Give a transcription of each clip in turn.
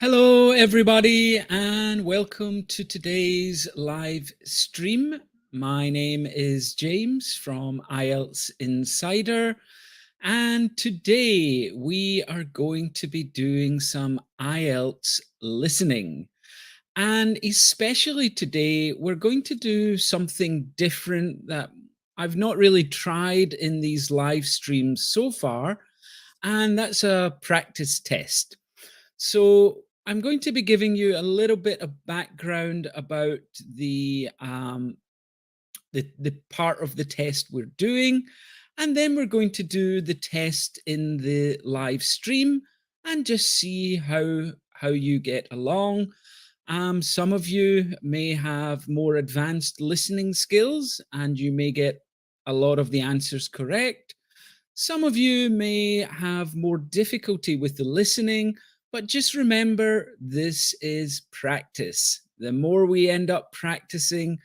Hello, everybody, and welcome to today's live stream. My name is James from Ielts Insider, and today we are going to be doing some Ielts listening. And especially today, we're going to do something different that I've not really tried in these live streams so far, and that's a practice test. So I'm going to be giving you a little bit of background about the part of the test we're doing, and then we're going to do the test in the live stream and just see how you get along. Some of you may have more advanced listening skills, and you may get a lot of the answers correct. Some of you may have more difficulty with the listening, but just remember this is practice. The more we end up practicing,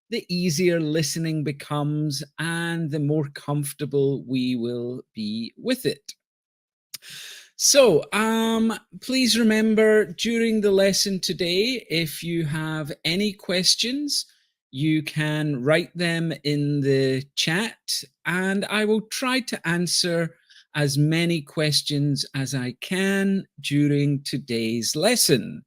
the easier listening becomes and the more comfortable we will be with it. So, please remember during the lesson today, if you have any questions, you can write them in the chat and I will try to answer as many questions as I can during today's lesson.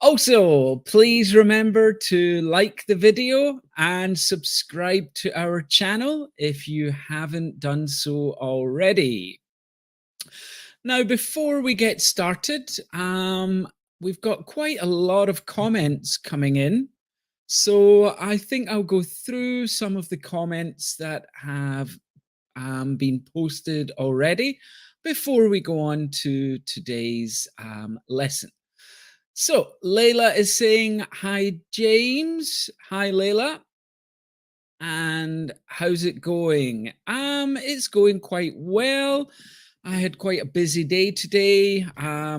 Also, please remember to like the video and subscribe to our channel if you haven't done so already. Now, before we get started, we've got quite a lot of comments coming in. So I think I'll go through some of the comments that have been posted already before we go on to today's lesson. So Layla is saying, hi, James. Hi, Layla. And how's it going? It's going quite well. I had quite a busy day today,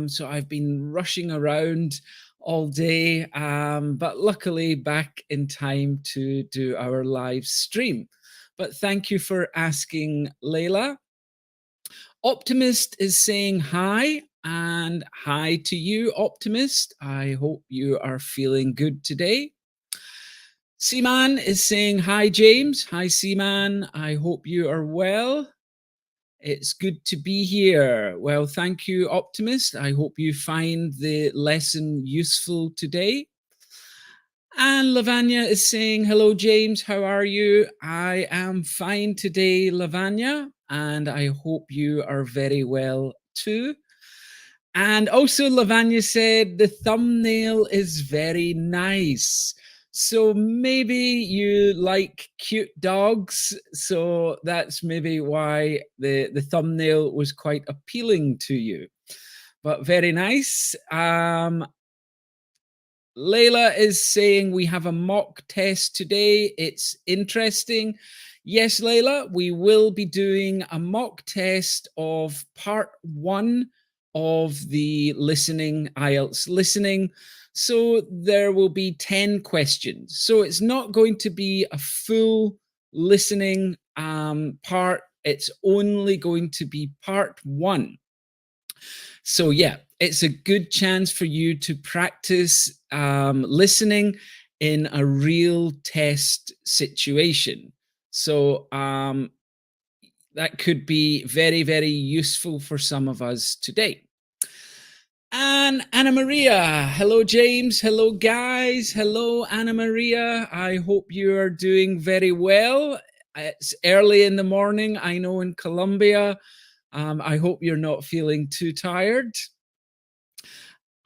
so I've been rushing around all day, but luckily back in time to do our live stream. But thank you for asking, Layla. Optimist is saying hi, and hi to you, Optimist. I hope you are feeling good today. Seaman is saying hi, James. Hi, Seaman. I hope you are well. It's good to be here. Well, thank you, Optimist. I hope you find the lesson useful today. And Lavanya is saying, hello, James. How are you? I am fine today, Lavanya, and I hope you are very well too. And also, Lavanya said the thumbnail is very nice. So maybe you like cute dogs. So that's maybe why the thumbnail was quite appealing to you. But very nice. Layla is saying we have a mock test today. It's interesting. Yes, Layla, we will be doing a mock test of part 1 of the listening, Ielts listening. So there will be 10 questions. So it's not going to be a full listening part. It's only going to be part 1. So yeah, it's a good chance for you to practice listening in a real test situation. So that could be very, very useful for some of us today. And Anna Maria, hello James, hello guys, hello Anna Maria. I hope you are doing very well. It's early in the morning, I know, in Colombia. I hope you're not feeling too tired.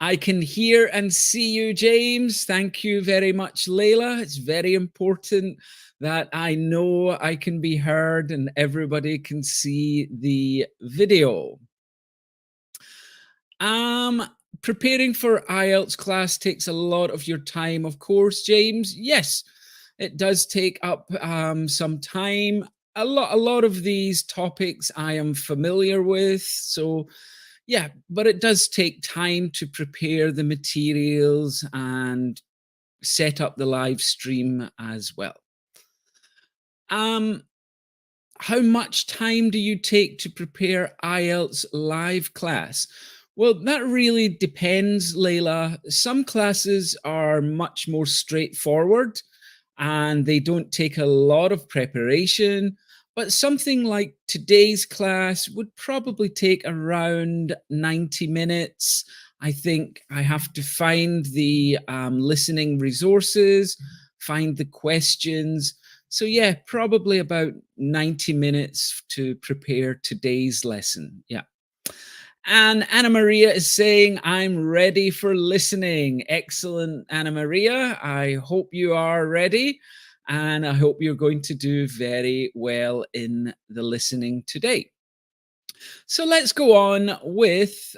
I can hear and see you, James. Thank you very much, Layla. It's very important that I know I can be heard and everybody can see the video. Preparing for IELTS class takes a lot of your time, of course, James. Yes, it does take up some time. A lot of these topics I am familiar with, so yeah, but it does take time to prepare the materials and set up the live stream as well. How much time do you take to prepare IELTS live class? Well, that really depends, Layla. Some classes are much more straightforward and they don't take a lot of preparation. But something like today's class would probably take around 90 minutes. I think I have to find the listening resources, find the questions. So, yeah, probably about 90 minutes to prepare today's lesson. Yeah. And Anna Maria is saying, I'm ready for listening. Excellent, Anna Maria. I hope you are ready. And I hope you're going to do very well in the listening today. So let's go on with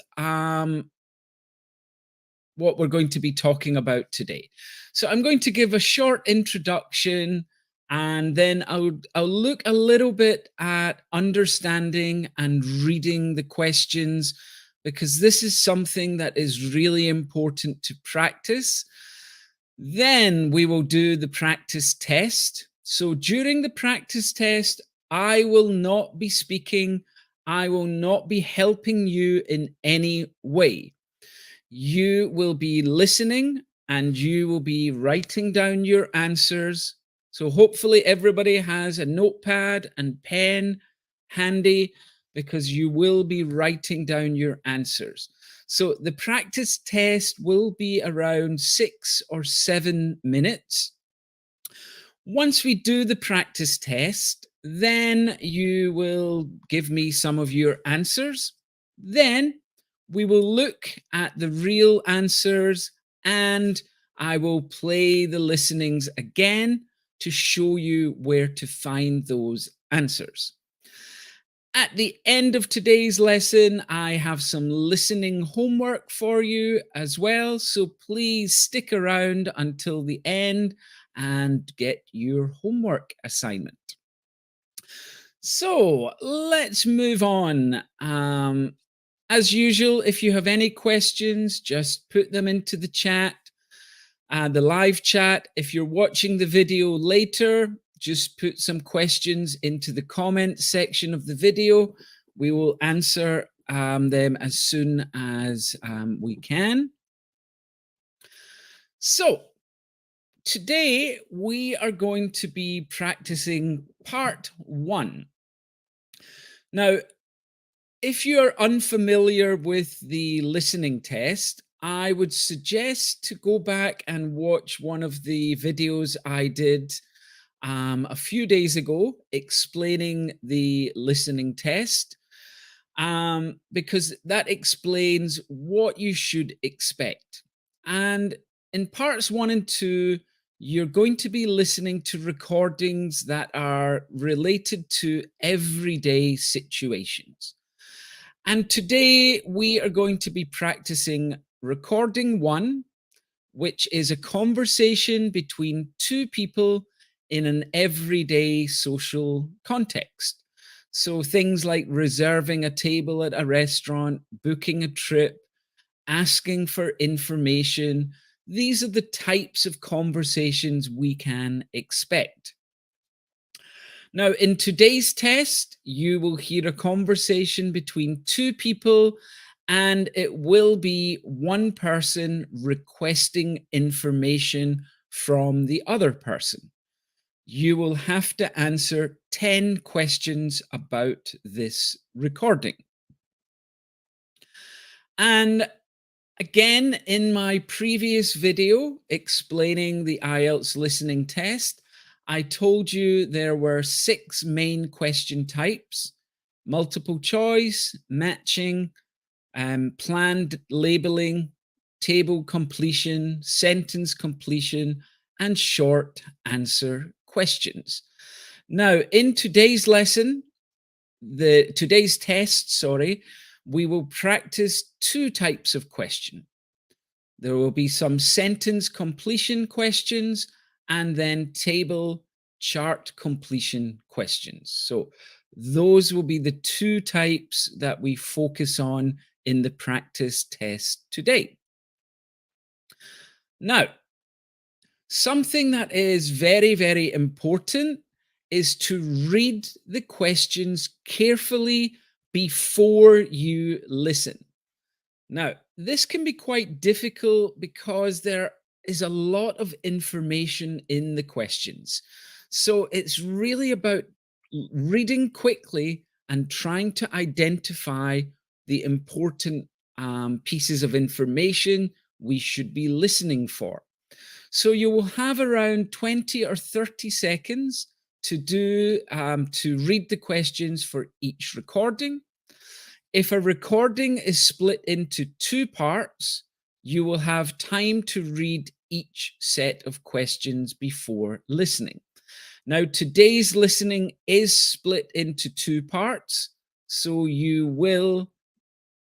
what we're going to be talking about today. So I'm going to give a short introduction and then I'll look a little bit at understanding and reading the questions because this is something that is really important to practice. Then we will do the practice test. So during the practice test, I will not be speaking. I will not be helping you in any way. You will be listening and you will be writing down your answers. So, hopefully, everybody has a notepad and pen handy because you will be writing down your answers. So, the practice test will be around 6 or 7 minutes. Once we do the practice test, then you will give me some of your answers. Then we will look at the real answers and I will play the listenings again to show you where to find those answers. At the end of today's lesson, I have some listening homework for you as well. So please stick around until the end and get your homework assignment. So let's move on. As usual, if you have any questions, just put them into the chat, the live chat. If you're watching the video later, just put some questions into the comment section of the video. We will answer them as soon as we can. So, today we are going to be practicing part 1. Now, if you're unfamiliar with the listening test, I would suggest to go back and watch one of the videos I did a few days ago explaining the listening test, because that explains what you should expect. And in parts 1 and 2, you're going to be listening to recordings that are related to everyday situations. And today we are going to be practicing recording 1, which is a conversation between 2 people in an everyday social context. So things like reserving a table at a restaurant, booking a trip, asking for information. These are the types of conversations we can expect. Now, in today's test, you will hear a conversation between 2 people, and it will be one person requesting information from the other person. You will have to answer 10 questions about this recording. And again, in my previous video explaining the Ielts listening test, I told you there were 6 main question types: multiple choice, matching, planned labeling, table completion, sentence completion, and short answer questions. Now, in today's test, we will practice 2 types of question. There will be some sentence completion questions and then table chart completion questions. So those will be the 2 types that we focus on in the practice test today. Now, something that is very, very important is to read the questions carefully before you listen. Now, this can be quite difficult because there is a lot of information in the questions. So it's really about reading quickly and trying to identify the important pieces of information we should be listening for. So you will have around 20 or 30 seconds to read the questions for each recording. If a recording is split into two parts, you will have time to read each set of questions before listening. Now, today's listening is split into two parts. So you will,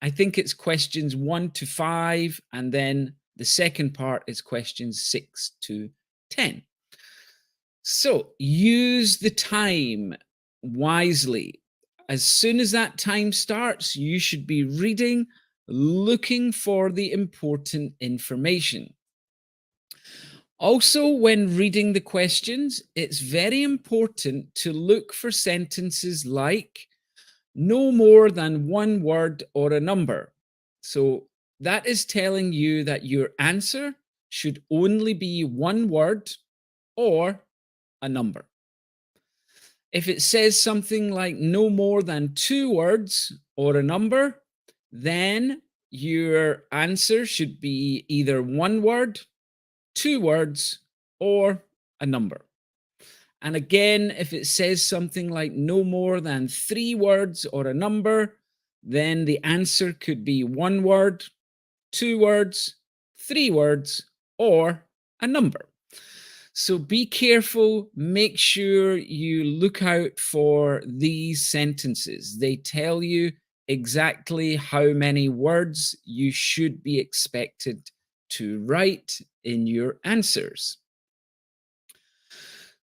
I think it's questions 1 to 5, and then the second part is questions 6 to 10. So use the time wisely. As soon as that time starts, you should be reading, looking for the important information. Also, when reading the questions, it's very important to look for sentences like no more than one word or a number. So that is telling you that your answer should only be one word or a number. If it says something like no more than two words or a number, then your answer should be either one word, two words, or a number. And again, if it says something like no more than three words or a number, then the answer could be one word, two words, three words, or a number. So be careful, make sure you look out for these sentences. They tell you exactly how many words you should be expected to write in your answers.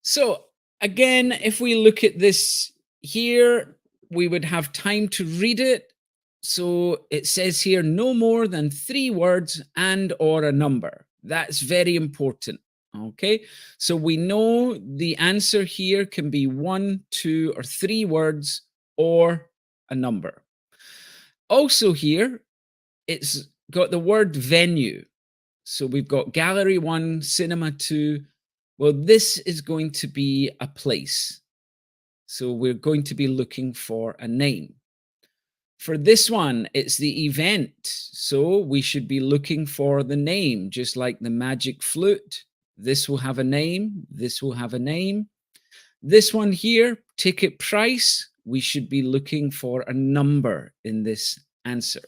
So, again, if we look at this here, we would have time to read it. So it says here no more than three words and or a number. That's very important. Okay, so we know the answer here can be one, two, or three words or a number. Also, here it's got the word venue. So we've got gallery one, cinema two. Well, this is going to be a place. So we're going to be looking for a name. For this one, it's the event. So we should be looking for the name, just like the magic flute. This will have a name. This will have a name. This one here, ticket price, we should be looking for a number in this answer.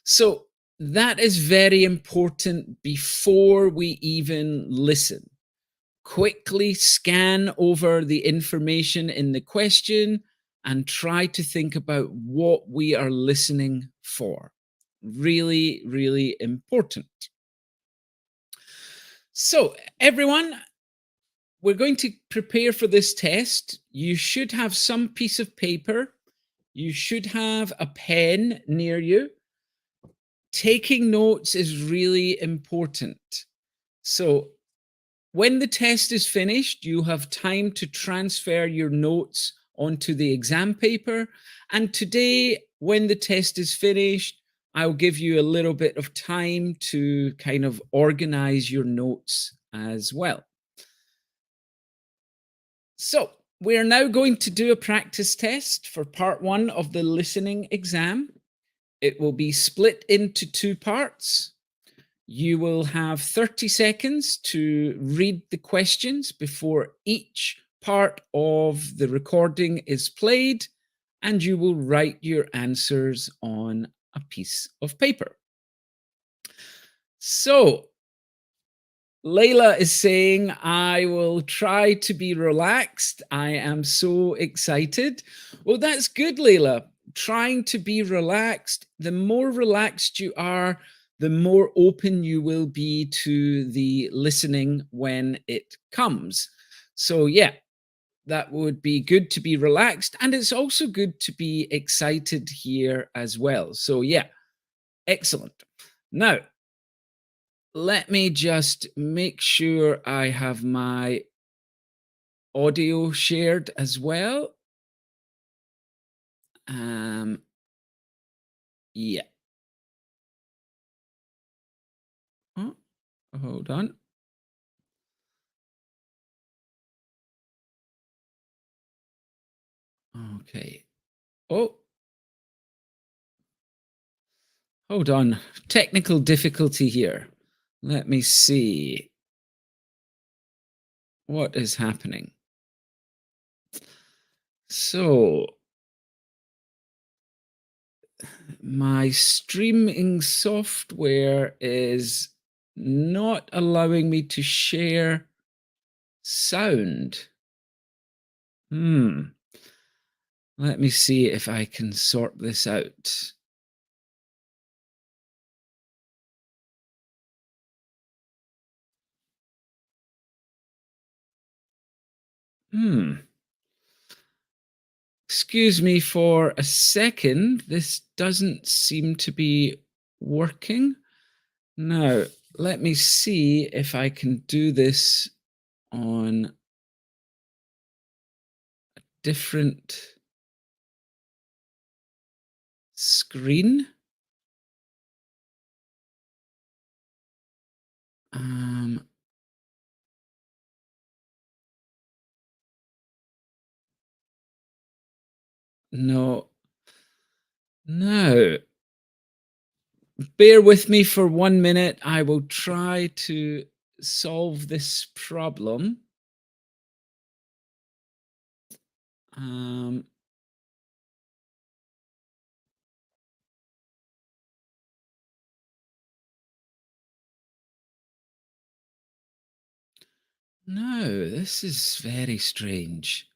So that is very important before we even listen. Quickly scan over the information in the question and try to think about what we are listening for. Really, really important. So, everyone, we're going to prepare for this test. You should have some piece of paper. You should have a pen near you. Taking notes is really important. So, when the test is finished, you have time to transfer your notes onto the exam paper. And today, when the test is finished, I'll give you a little bit of time to kind of organize your notes as well. So, we're now going to do a practice test for part one of the listening exam. It will be split into two parts. You will have 30 seconds to read the questions before each part of the recording is played, and you will write your answers on a piece of paper. So, Layla is saying, I will try to be relaxed. I am so excited. Well, that's good, Layla. Trying to be relaxed. The more relaxed you are, the more open you will be to the listening when it comes. So, yeah, that would be good to be relaxed. And it's also good to be excited here as well. So, yeah, excellent. Now, let me just make sure I have my audio shared as well. Yeah. Hold on. Okay. Oh, hold on. Technical difficulty here. Let me see what is happening. So, my streaming software is not allowing me to share sound. Let me see if I can sort this out. Excuse me for a second. This doesn't seem to be working. Now, let me see if I can do this on a different screen. No. No. Bear with me for 1 minute. I will try to solve this problem. No, this is very strange.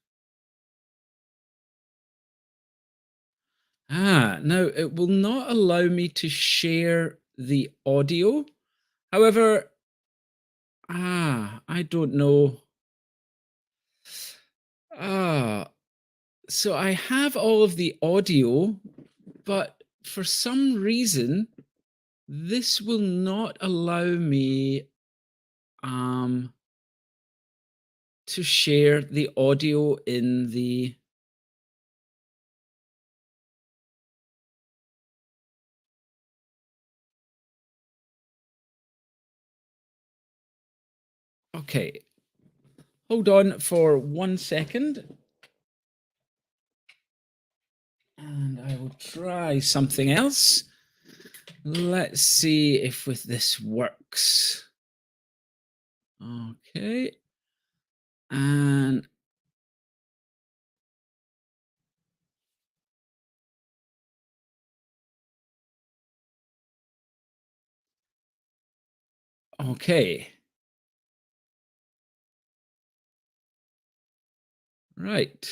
Now it will not allow me to share the audio. However, I don't know. Ah, so I have all of the audio, but for some reason, this will not allow me to share the audio in the Okay. Hold on for 1 second. And I will try something else. Let's see if with this works. Okay. And okay. Right.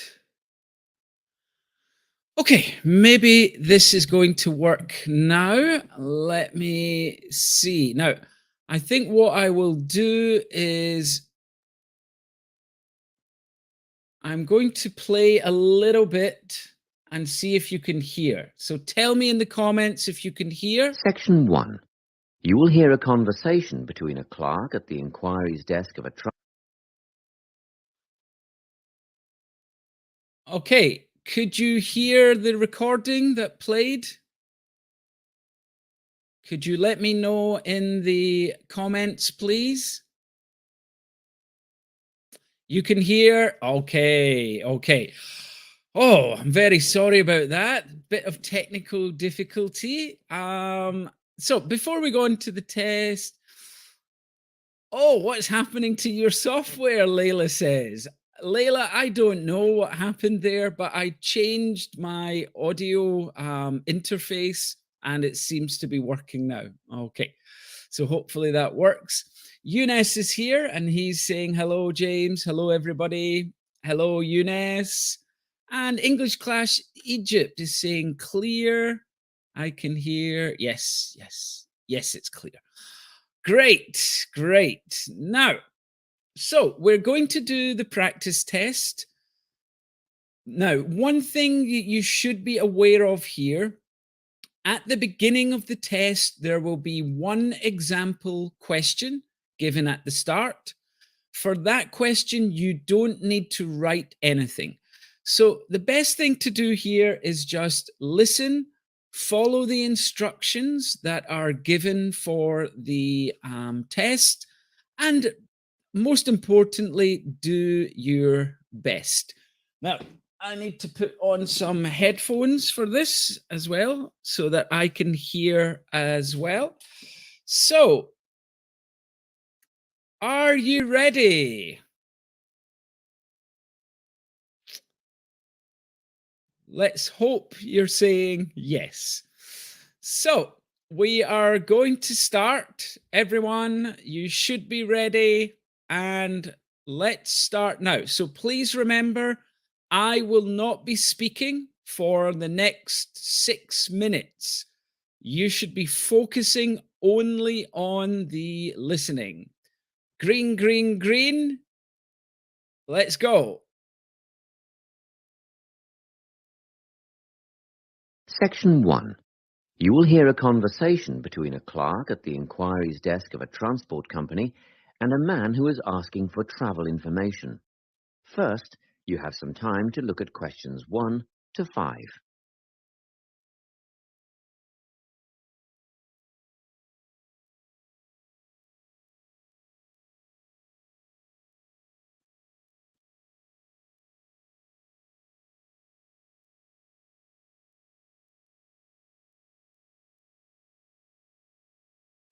Okay, maybe this is going to work now. Let me see. Now, I think what I will do is I'm going to play a little bit and see if you can hear. So tell me in the comments if you can hear. Section 1. You will hear a conversation between a clerk at the inquiries desk of a Okay, could you hear the recording that played? Could you let me know in the comments, please? You can hear? Okay, okay. Oh, I'm very sorry about that. Bit of technical difficulty. So before we go into the test, oh, what's happening to your software? Layla says. Layla, I don't know what happened there, but I changed my audio interface and it seems to be working now. Okay, so hopefully that works. Eunice is here and he's saying hello, James. Hello, everybody. Hello, Eunice. And English Class Egypt is saying clear. I can hear. Yes, yes, yes, it's clear. Great, great. Now, so we're going to do the practice test. Now, one thing you should be aware of here, at the beginning of the test, there will be one example question given at the start. For that question, you don't need to write anything. So the best thing to do here is just listen, follow the instructions that are given for the test, And most importantly, do your best. Now, I need to put on some headphones for this as well so that I can hear as well. So, are you ready? Let's hope you're saying yes. So, we are going to start. Everyone, you should be ready. And let's start now. So, please remember, I will not be speaking for the next 6 minutes. You should be focusing only on the listening. Green, green, green. Let's go. Section 1. You will hear a conversation between a clerk at the inquiries desk of a transport company and a man who is asking for travel information. First, you have some time to look at questions 1 to 5.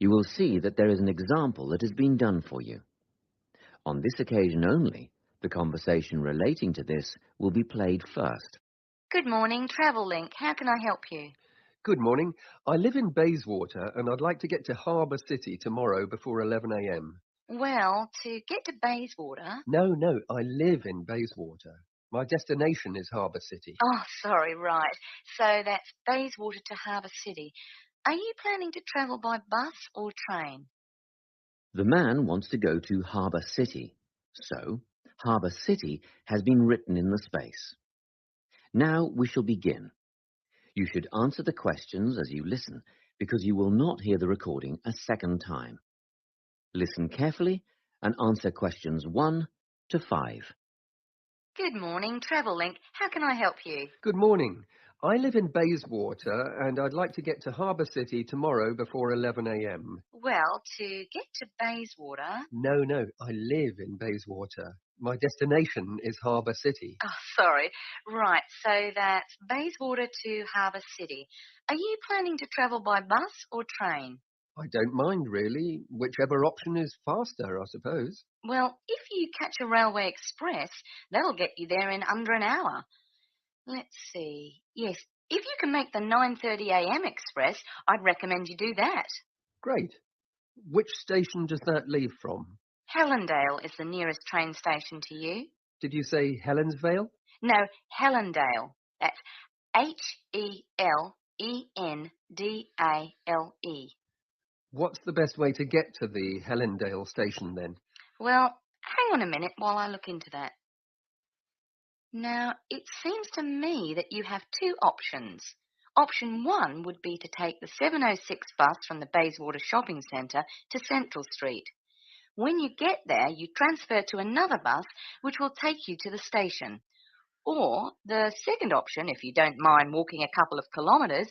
You will see that there is an example that has been done for you. On this occasion only, the conversation relating to this will be played first. Good morning, Travel Link. How can I help you? Good morning. I live in Bayswater and I'd like to get to Harbour City tomorrow before 11 a.m. Well, to get to Bayswater... No, I live in Bayswater. My destination is Harbour City. Oh, sorry, right. So that's Bayswater to Harbour City. Are you planning to travel by bus or train? The man wants to go to Harbour City, so Harbour City has been written in the space. Now we shall begin. You should answer the questions as you listen, because you will not hear the recording a second time. Listen carefully and answer questions 1 to 5. Good morning, Travel Link. How can I help you? Good morning. I live in Bayswater and I'd like to get to Harbour City tomorrow before 11 a.m. Well, to get to Bayswater... No, I live in Bayswater. My destination is Harbour City. Oh, sorry. Right, so that's Bayswater to Harbour City. Are you planning to travel by bus or train? I don't mind really, whichever option is faster, I suppose. Well, if you catch a railway express, that'll get you there in under an hour. Let's see. Yes, if you can make the 9:30 a.m. express, I'd recommend you do that. Great. Which station does that leave from? Helendale is the nearest train station to you. Did you say Helensvale? No, Helendale. That's Helendale. What's the best way to get to the Helendale station then? Well, hang on a minute while I look into that. Now, it seems to me that you have two options. Option one would be to take the 7:06 bus from the Bayswater Shopping Centre to Central Street. When you get there, you transfer to another bus which will take you to the station. Or the second option, if you don't mind walking a couple of kilometres,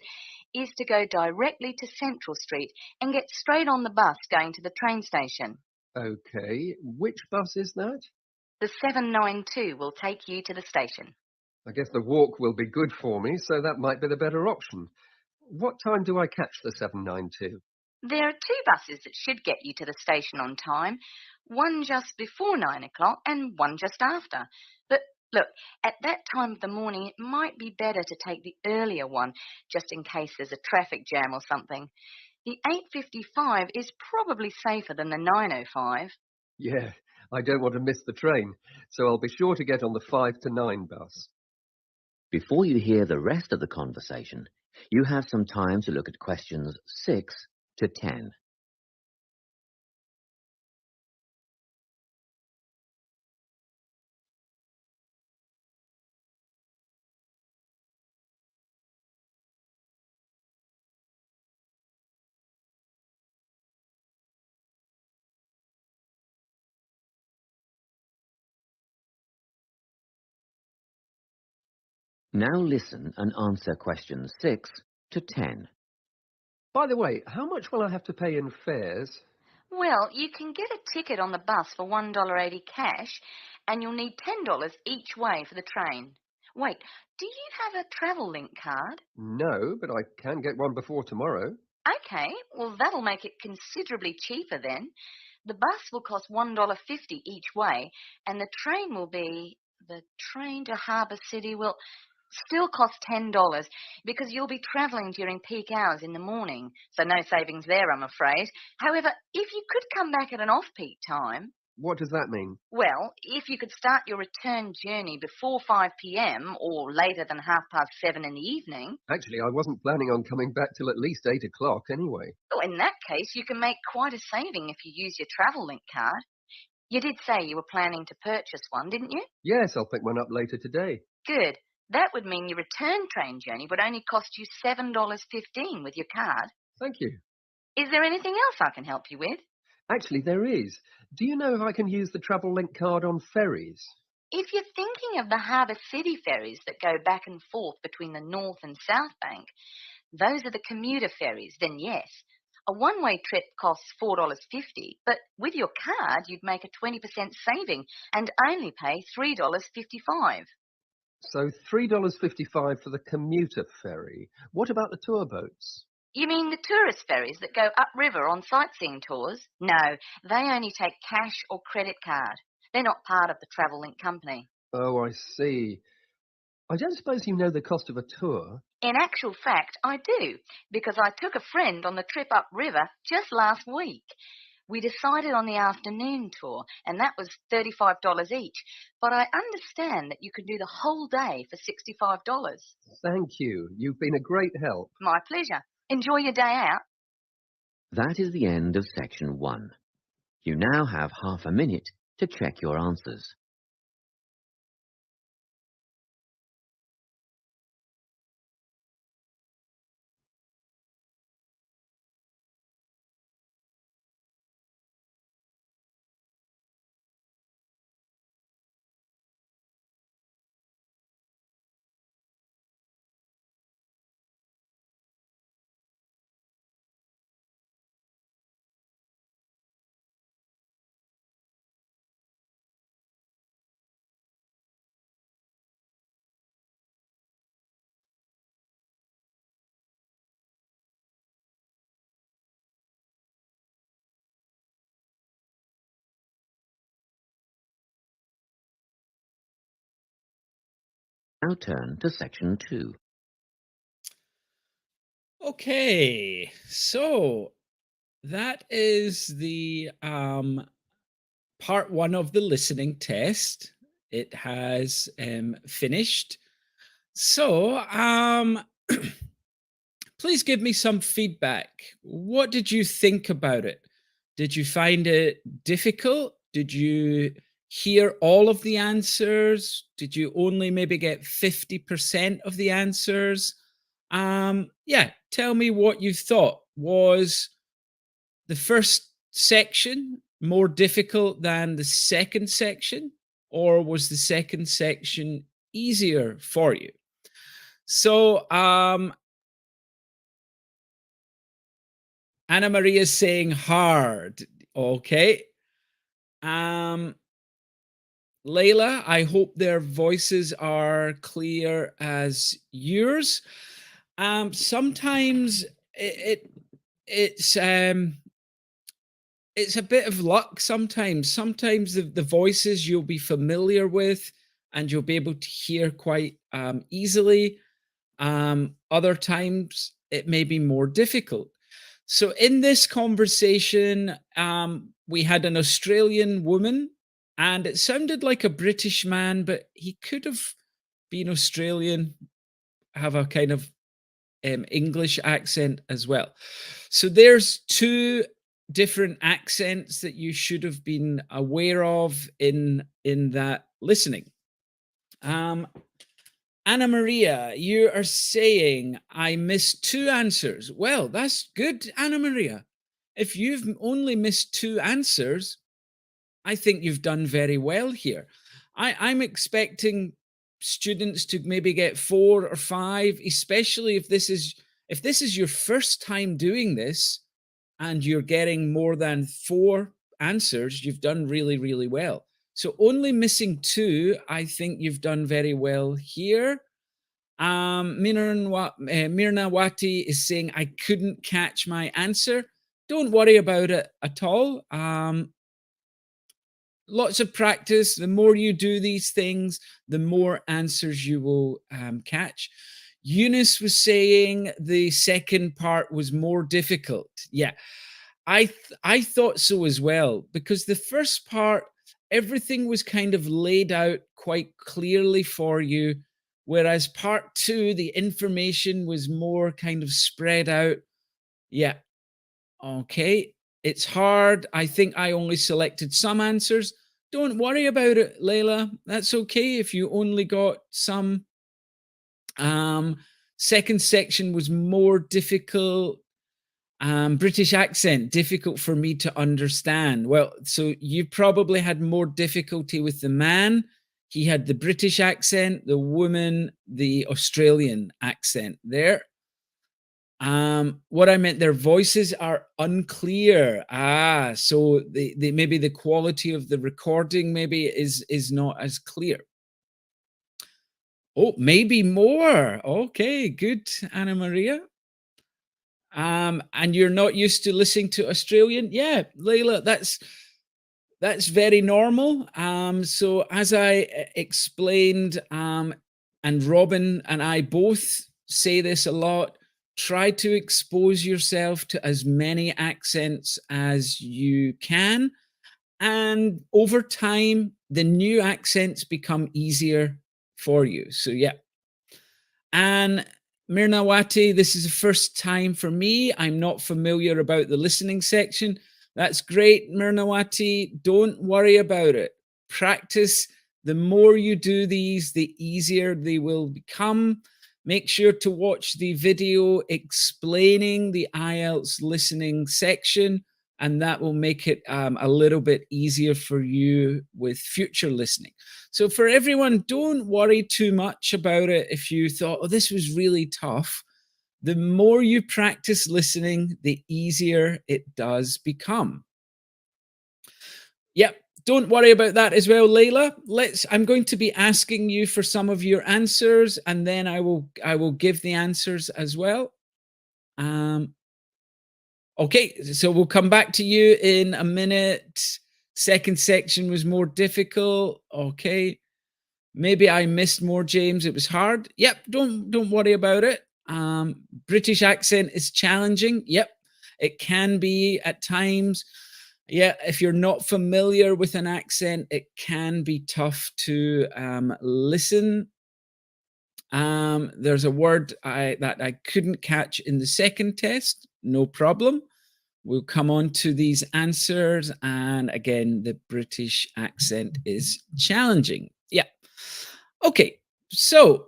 is to go directly to Central Street and get straight on the bus going to the train station. Okay, which bus is that? The 792 will take you to the station. I guess the walk will be good for me, so that might be the better option. What time do I catch the 792? There are two buses that should get you to the station on time, one just before 9 o'clock and one just after. But look, at that time of the morning, it might be better to take the earlier one, just in case there's a traffic jam or something. The 8:55 is probably safer than the 9:05. Yeah, I don't want to miss the train, so I'll be sure to get on the 5 to 9 bus. Before you hear the rest of the conversation, you have some time to look at questions 6 to 10. Now listen and answer questions 6 to 10. By the way, how much will I have to pay in fares? Well, you can get a ticket on the bus for $1.80 cash, and you'll need $10 each way for the train. Wait, do you have a travel link card? No, but I can get one before tomorrow. Okay, well, that'll make it considerably cheaper then. The bus will cost $1.50 each way, and the train to Harbour City will still cost $10 because you'll be travelling during peak hours in the morning, so no savings there, I'm afraid. However, if you could come back at an off-peak time, What does that mean? well, if you could start your return journey before 5 p.m. or later than 7:30 in the evening, Actually, I wasn't planning on coming back till at least 8 o'clock anyway. well, in that case, you can make quite a saving if you use your travel link card. You did say you were planning to purchase one, didn't you? Yes, I'll pick one up later today. Good. That would mean your return train journey would only cost you $7.15 with your card. Thank you. Is there anything else I can help you with? Actually, there is. Do you know if I can use the travel link card on ferries? If you're thinking of the Harbour City ferries that go back and forth between the North and South Bank, those are the commuter ferries, then yes. A one-way trip costs $4.50, but with your card you'd make a 20% saving and only pay $3.55. So $3.55 for the commuter ferry. What about the tour boats? You mean the tourist ferries that go upriver on sightseeing tours? No, they only take cash or credit card. They're not part of the Travel Link company. Oh, I see. I don't suppose you know the cost of a tour. In actual fact, I do, because I took a friend on the trip upriver just last week. We decided on the afternoon tour, and that was $35 each. But I understand that you can do the whole day for $65. Thank you. You've been a great help. My pleasure. Enjoy your day out. That is the end of section 1. You now have half a minute to check your answers. Now turn to section 2. Okay, so that is the part one of the listening test. It has finished. So, please give me some feedback. What did you think about it? Did you find it difficult? Did you hear all of the answers? Did you only maybe get 50% of the answers? Yeah, tell me what you thought. Was the first section more difficult than the second section, or was the second section easier for you? So, Anna Maria is saying hard. Okay. Um, Layla, I hope their voices are clear as yours. Sometimes it's it's a bit of luck sometimes. Sometimes the voices you'll be familiar with and you'll be able to hear quite easily. Other times it may be more difficult. So in this conversation, we had an Australian woman, and it sounded like a British man, but he could have been Australian, have a kind of English accent as well. So there's two different accents that you should have been aware of in that listening. Anna Maria, you are saying I missed two answers. Well, that's good, Anna Maria. If you've only missed two answers, I think you've done very well here. I'm expecting students to maybe get 4 or 5, especially if this is your first time doing this. and you're getting more than 4 answers, you've done really, really well. So only missing 2, I think you've done very well here. Mirna Wati is saying, I couldn't catch my answer. Don't worry about it at all. Lots of practice. The more you do these things, the more answers you will catch. Eunice was saying the second part was more difficult. Yeah, I thought so as well, because the first part, everything was kind of laid out quite clearly for you, whereas part 2, the information was more kind of spread out. Yeah, okay, it's hard. I think I only selected some answers. Don't worry about it, Layla. That's okay if you only got some. Second section was more difficult. British accent, difficult for me to understand. Well, so you probably had more difficulty with the man. He had the British accent, the woman, the Australian accent there. What I meant, their voices are unclear. So they maybe the quality of the recording maybe is not as clear. Oh, maybe more. Okay, good, Anna Maria. And you're not used to listening to Australian? Yeah, Layla, that's very normal. So as I explained, and Robin and I both say this a lot, try to expose yourself to as many accents as you can. And over time, the new accents become easier for you. So yeah. And Mirnawati, this is the first time for me. I'm not familiar about the listening section. That's great, Mirnawati. Don't worry about it. Practice. The more you do these, the easier they will become. Make sure to watch the video explaining the Ielts listening section, and that will make it a little bit easier for you with future listening. So for everyone, don't worry too much about it. If you thought, oh, this was really tough, the more you practice listening, the easier it does become. Yep, don't worry about that as well, Layla. I'm going to be asking you for some of your answers, and then I will give the answers as well. Okay, so we'll come back to you in a minute. Second section was more difficult. Okay. Maybe I missed more, James. It was hard. Yep, don't worry about it. British accent is challenging. Yep, it can be at times. Yeah, if you're not familiar with an accent, it can be tough to listen. There's a word that I couldn't catch in the second test. No problem. We'll come on to these answers. And again, the British accent is challenging. Yeah. Okay. So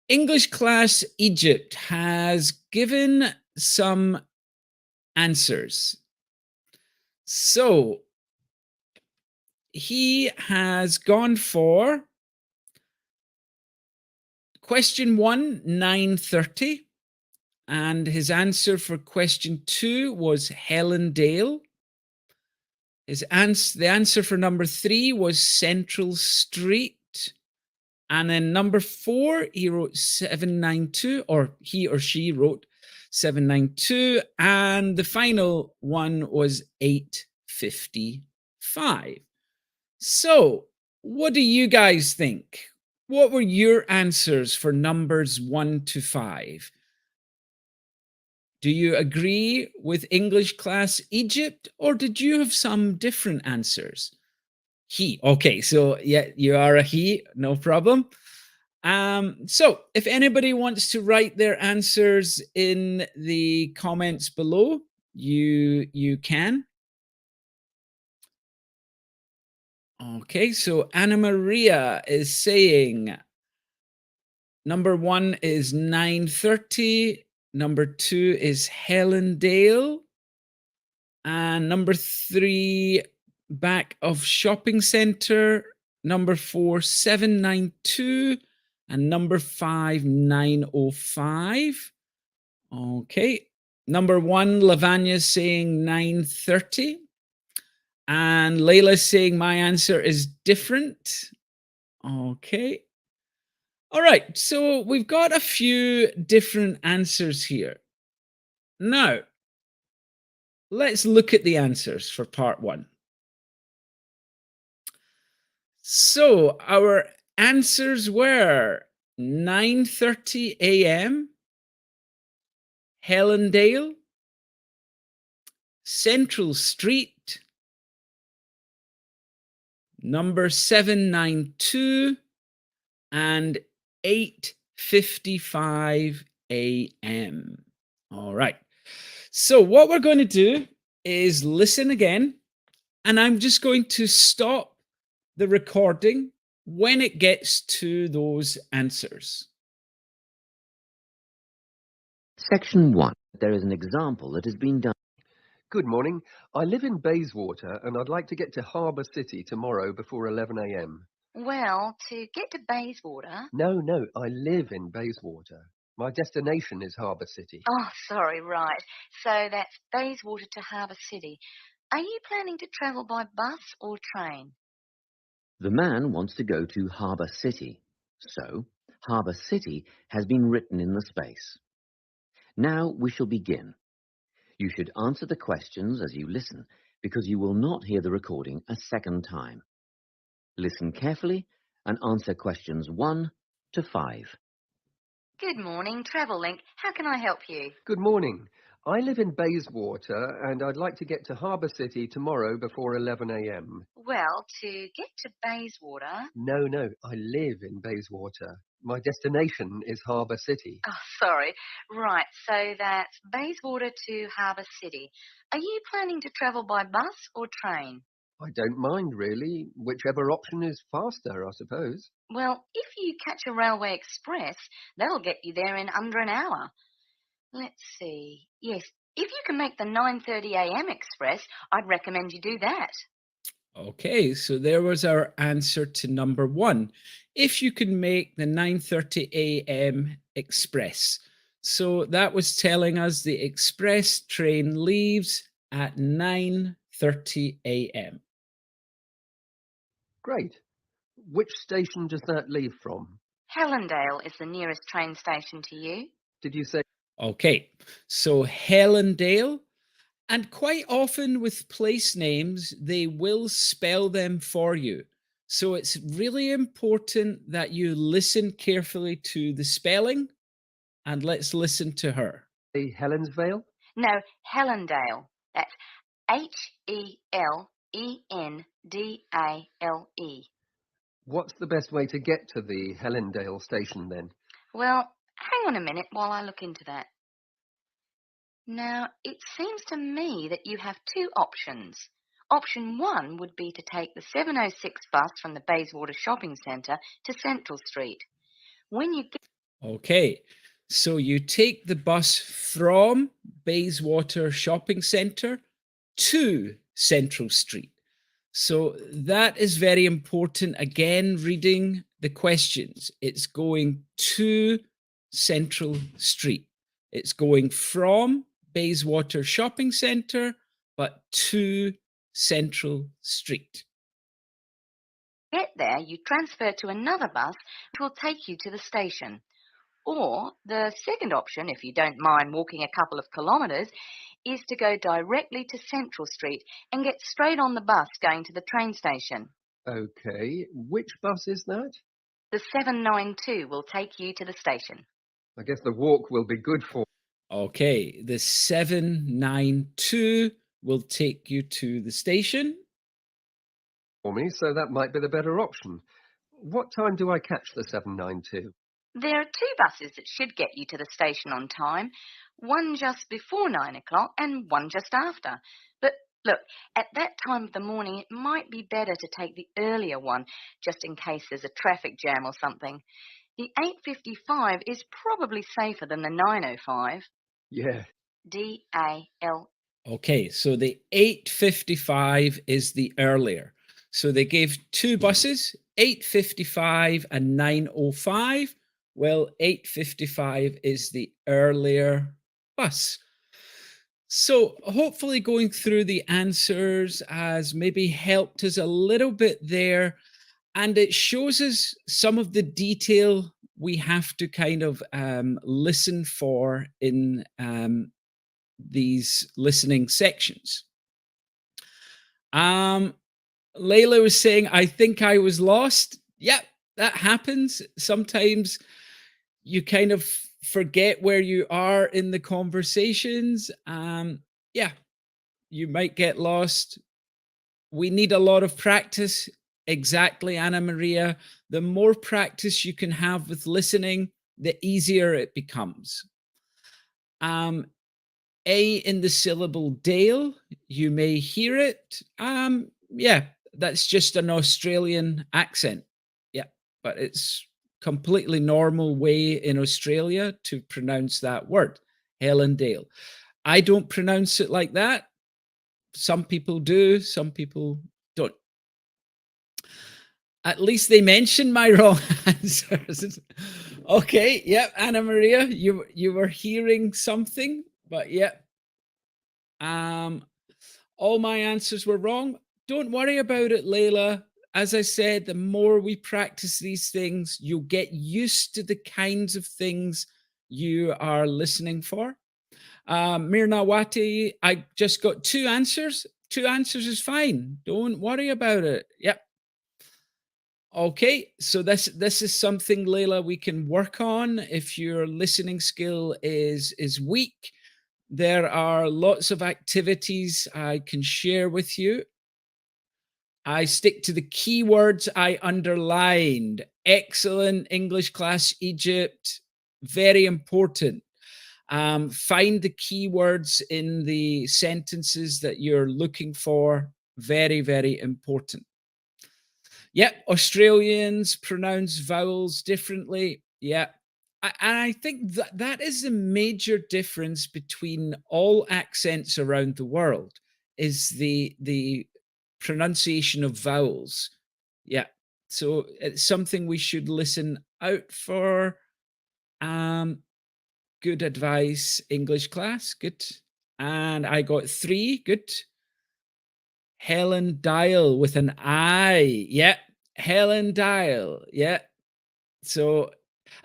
English class Egypt has given some answers. So he has gone for question 1, 9:30. And his answer for question 2 was Helendale. The answer for number 3 was Central Street. And then number 4, he wrote 792, or he or she wrote 792. And the final one was 855. So, what do you guys think? What were your answers for numbers 1 to 5? Do you agree with English class Egypt, or did you have some different answers? He. Okay, so yeah, you are a he, no problem. So if anybody wants to write their answers in the comments below, you can. Okay, so Anna Maria is saying number 1 is 9:30, number 2 is Helendale, and number 3 back of shopping center, number 4 792, and number 5 905. Okay, Number 1, Lavagna's saying 9:30. And Layla's saying my answer is different. Okay. All right. So we've got a few different answers here. Now, let's look at the answers for part 1. So our answers were 9:30 a.m., Helendale, Central Street, number 792, and 8:55 a.m. All right. So what we're going to do is listen again, and I'm just going to stop the recording when it gets to those answers. Section 1. There is an example that has been done. Good morning. I live in Bayswater and I'd like to get to Harbour City tomorrow before 11 a.m. Well, to get to Bayswater... No, I live in Bayswater. My destination is Harbour City. Oh, sorry, right. So that's Bayswater to Harbour City. Are you planning to travel by bus or train? The man wants to go to Harbour City, so Harbour City has been written in the space. Now we shall begin. You should answer the questions as you listen, because you will not hear the recording a second time. Listen carefully and answer questions 1 to 5. Good morning, Travel Link. How can I help you? Good morning. I live in Bayswater and I'd like to get to Harbour City tomorrow before 11 a.m. Well, to get to Bayswater... No, I live in Bayswater. My destination is Harbour City. Oh, sorry. Right, so that's Bayswater to Harbour City. Are you planning to travel by bus or train? I don't mind, really. Whichever option is faster, I suppose. Well, if you catch a railway express, that'll get you there in under an hour. Let's see. Yes, if you can make the 9:30 a.m. express, I'd recommend you do that. Okay, so there was our answer to number 1. If you can make the 9:30 a.m. express. So that was telling us the express train leaves at 9:30 a.m. Great. Which station does that leave from? Helendale is the nearest train station to you. Did you say? Okay, so Helendale, and quite often with place names, they will spell them for you. So it's really important that you listen carefully to the spelling, and let's listen to her. Helensvale? No, Helendale. That's Helendale. What's the best way to get to the Helendale station then? Well, hang on a minute while I look into that. Now, it seems to me that you have two options. Option 1 would be to take the 7:06 bus from the Bayswater Shopping Centre to Central Street. When you get... Okay, so you take the bus from Bayswater Shopping Centre to Central Street. So that is very important. Again, reading the questions. It's going to Central Street. It's going from Bayswater Shopping Centre, but to Central Street. get there, you transfer to another bus which will take you to the station. Or the second option, if you don't mind walking a couple of kilometres, is to go directly to Central Street and get straight on the bus going to the train station. Okay. Which bus is that? The 792 will take you to the station. I guess the walk will be good for Okay, the 792 will take you to the station. me, so that might be the better option. What time do I catch the 792? There are two buses that should get you to the station on time, one just before 9 o'clock and one just after. But look, at that time of the morning, it might be better to take the earlier one, just in case there's a traffic jam or something. The 8:55 is probably safer than the 9:05. Yeah. DAL. Okay, so the 8:55 is the earlier. So they gave two buses, 8:55 and 9:05. Well, 8:55 is the earlier bus. So hopefully going through the answers has maybe helped us a little bit there, and it shows us some of the detail we have to kind of listen for in these listening sections. Um, Layla was saying, I think I was lost. Yep, that happens. Sometimes you kind of forget where you are in the conversations. Yeah, you might get lost. We need a lot of practice. Exactly, Anna Maria. The more practice you can have with listening, the easier it becomes. A in the syllable Dale, you may hear it. Yeah, that's just an Australian accent. Yeah, but it's completely normal way in Australia to pronounce that word, Helen Dale. I don't pronounce it like that. Some people do, some people don't. At least they mentioned my wrong answers. Okay, yep, Anna Maria, you were hearing something, but yep. All my answers were wrong. Don't worry about it, Layla. As I said, the more we practice these things, you'll get used to the kinds of things you are listening for. Mirnawati, I just got two answers. Two answers is fine. Don't worry about it. Yep. Okay, so this is something, Layla, we can work on if your listening skill is weak. There are lots of activities I can share with you. I stick to the keywords I underlined. Excellent English class, Egypt. Very important. Find the keywords in the sentences that you're looking for. Very, very important. Yep, Australians pronounce vowels differently. Yeah. And I think that that is a major difference between all accents around the world is the pronunciation of vowels. Yeah. So it's something we should listen out for. Good advice, English class. Good. And I got 3. Good. Helen Dial with an I. Yeah. Helen Dial. Yeah. So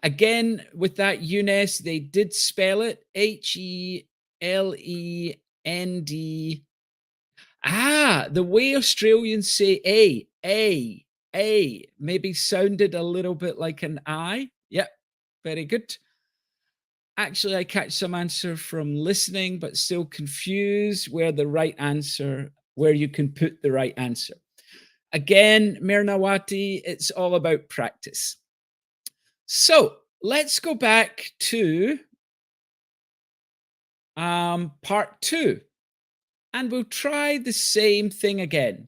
again, with that UNES, they did spell it Helend. The way Australians say a, maybe sounded a little bit like an I. Yep, very good. Actually, I catch some answer from listening, but still confused where you can put the right answer. Again, Mirnawati, it's all about practice. So let's go back to part 2, and we'll try the same thing again.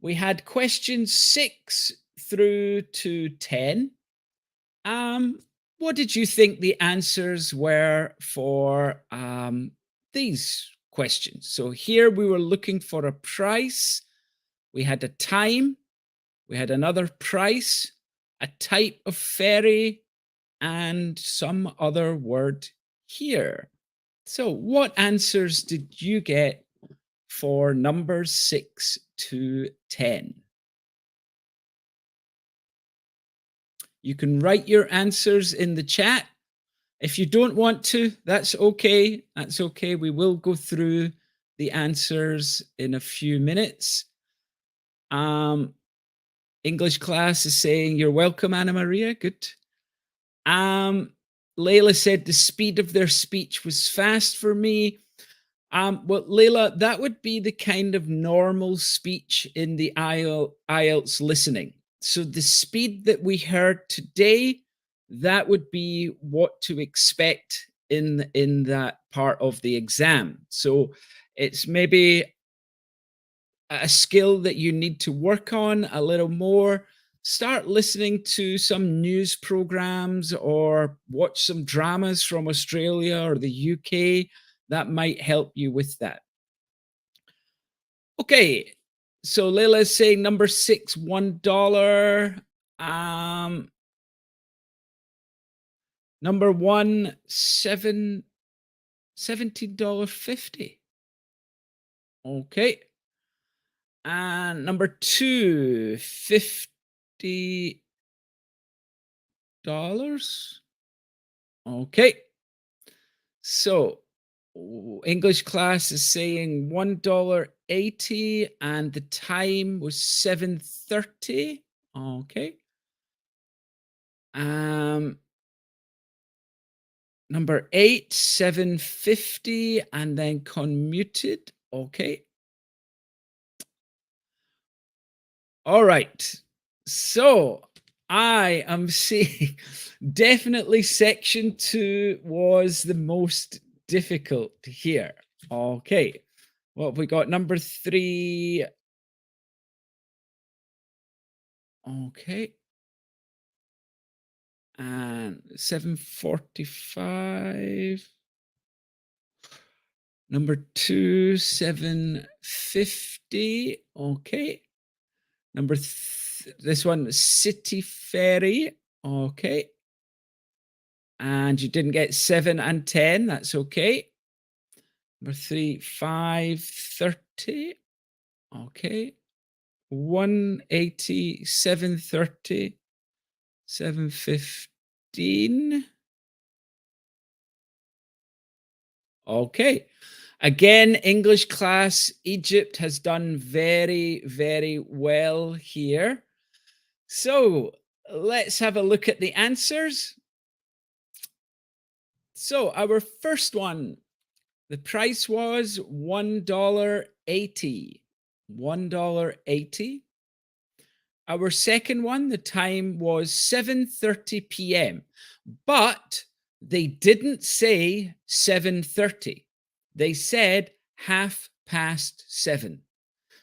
We had questions 6 through to 10. What did you think the answers were for these questions? So here we were looking for a price. We had a time. We had another price, a type of ferry, and some other word here. So what answers did you get for numbers 6 to 10? You can write your answers in the chat. If you don't want to, that's okay. That's okay. We will go through the answers in a few minutes. English class is saying, you're welcome, Anna Maria. Good. Layla said the speed of their speech was fast for me. Well, Layla, that would be the kind of normal speech in the IELTS listening. So the speed that we heard today, that would be what to expect in that part of the exam. So it's maybe a skill that you need to work on a little more. Start listening to some news programs or watch some dramas from Australia or the UK. That might help you with that. Okay, so Layla's saying number 6, $1. Number 1, $17.50. Okay. And number 2, $50. Okay. So English class is saying $1.80 and the time was 7:30. Okay. Number 8, 7:50 and then commuted. Okay. All right. So I am saying definitely section 2 was the most difficult here. Okay. What have we got? Number 3. Okay. And 7:45. Number 2, 7:50. Okay. Number this one, City Ferry. Okay. And you didn't get 7 and 10. That's okay. Number 3, 5:30. Okay. 180, 7:30, 7:15. Okay. Again, English class, Egypt has done very, very well here. So let's have a look at the answers. So our first one, the price was $1.80. $1.80. Our second one, the time was 7:30 p.m. But they didn't say 7:30. They said 7:30.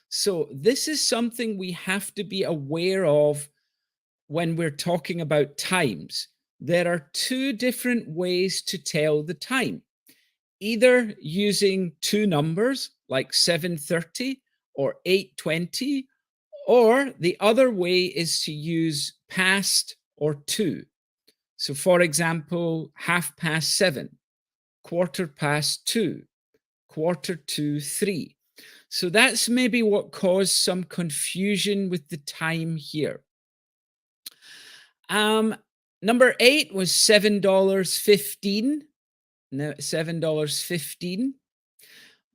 So this is something we have to be aware of when we're talking about times. There are 2 different ways to tell the time. Either using 2 numbers like 7:30 or 8:20, or the other way is to use past or to. So for example, 7:30, 2:15, 2:45. So that's maybe what caused some confusion with the time here. Number 8 was $7.15. No, $7.15.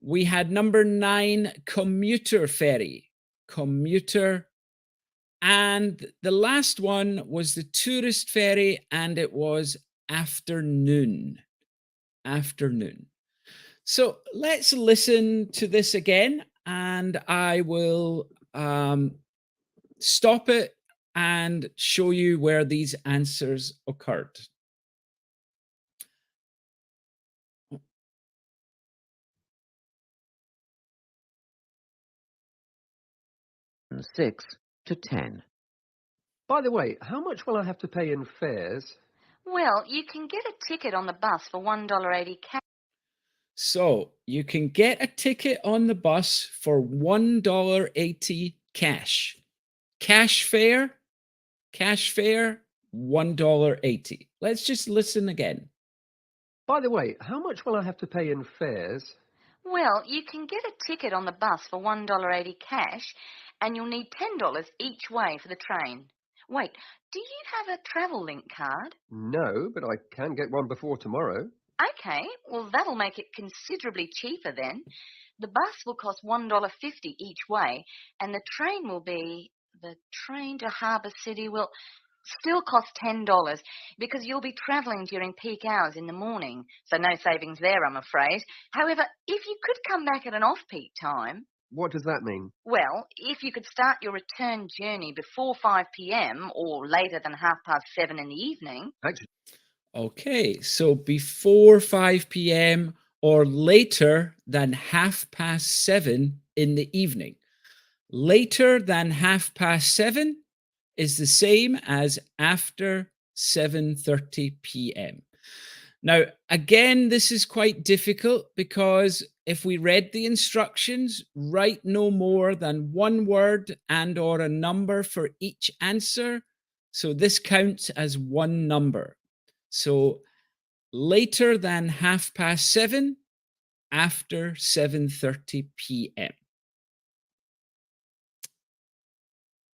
We had number 9, commuter ferry. Commuter. And the last one was the tourist ferry, and it was afternoon. Afternoon. So let's listen to this again, and I will stop it and show you where these answers occurred. And 6 to 10. By the way, how much will I have to pay in fares? Well, you can get a ticket on the bus for $1.80 cash. So you can get a ticket on the bus for $1.80 cash. Cash fare, $1.80. Let's just listen again. By the way, how much will I have to pay in fares? Well, you can get a ticket on the bus for $1.80 cash, and you'll need $10 each way for the train. Wait, do you have a travel link card? No, but I can get one before tomorrow. Okay, well, that'll make it considerably cheaper then. The bus will cost $1.50 each way, and the train to Harbour City will still cost $10 because you'll be travelling during peak hours in the morning, so no savings there, I'm afraid. However, if you could come back at an off-peak time, What does that mean? well, if you could start your return journey before 5 p.m. or later than 7:30 in the evening. Actually, Okay, so before 5 p.m. or later than 7:30 in the evening. Later than 7:30 is the same as after 7:30 p.m. Now, again, this is quite difficult because if we read the instructions, write no more than one word and or a number for each answer. So this counts as one number. So later than 7:30 after 7:30 p.m.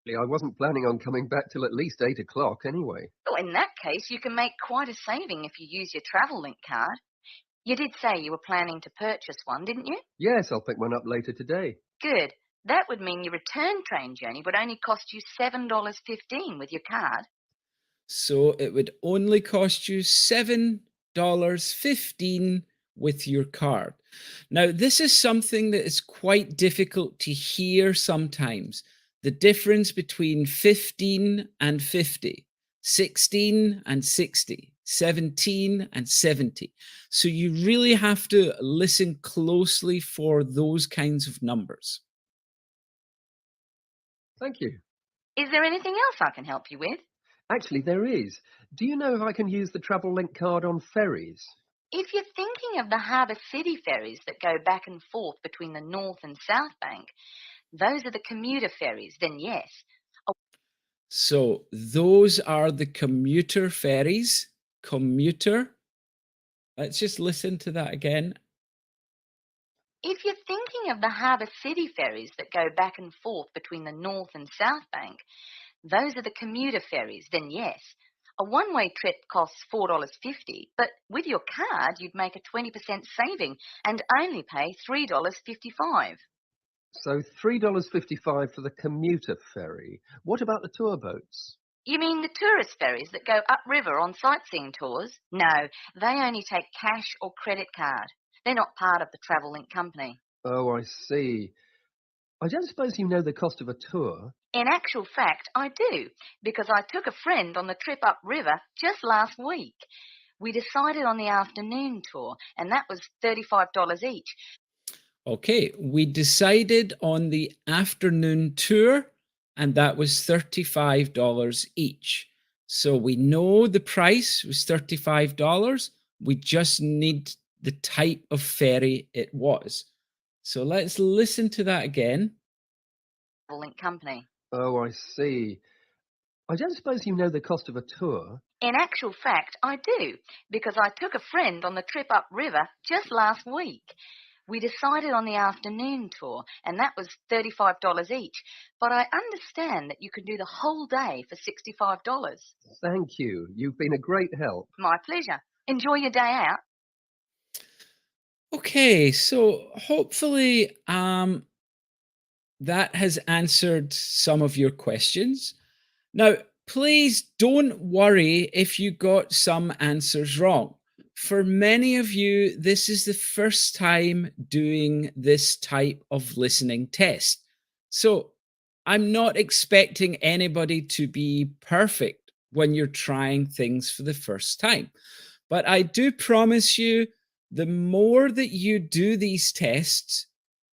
I wasn't planning on coming back till at least 8 o'clock anyway. Oh, in that case, you can make quite a saving if you use your travel link card. You did say you were planning to purchase one, didn't you? Yes, I'll pick one up later today. Good. That would mean your return train journey would only cost you $7.15 with your card. So it would only cost you $7.15 with your card. Now, this is something that is quite difficult to hear sometimes. The difference between 15 and 50, 16 and 60, 17 and 70. So you really have to listen closely for those kinds of numbers. Thank you. Is there anything else I can help you with? Actually, there is. Do you know if I can use the travel link card on ferries? If you're thinking of the Harbour City ferries that go back and forth between the North and South Bank, those are the commuter ferries, then yes. So those are the commuter ferries. Commuter. Let's just listen to that again. If you're thinking of the Harbour City ferries that go back and forth between the North and South Bank, those are the commuter ferries, then yes. A one-way trip costs $4.50, but with your card you'd make a 20% saving and only pay $3.55. So $3.55 for the commuter ferry. What about the tour boats? You mean the tourist ferries that go upriver on sightseeing tours? No, they only take cash or credit card. They're not part of the Travel Link company. Oh, I see. I don't suppose you know the cost of a tour? In actual fact, I do, because I took a friend on the trip upriver just last week. We decided on the afternoon tour, and that was $35 each. Okay, we decided on the afternoon tour, and that was $35 each. So we know the price was $35. We just need the type of ferry it was. So let's listen to that again. Travel Link company. Oh, I see. I don't suppose you know the cost of a tour? In actual fact, I do, because I took a friend on the trip upriver just last week. We decided on the afternoon tour, and that was $35 each. But I understand that you can do the whole day for $65. Thank you. You've been a great help. My pleasure. Enjoy your day out. Okay, so hopefully that has answered some of your questions. Now, please don't worry if you got some answers wrong. For many of you, this is the first time doing this type of listening test. So I'm not expecting anybody to be perfect when you're trying things for the first time. But I do promise you, the more that you do these tests,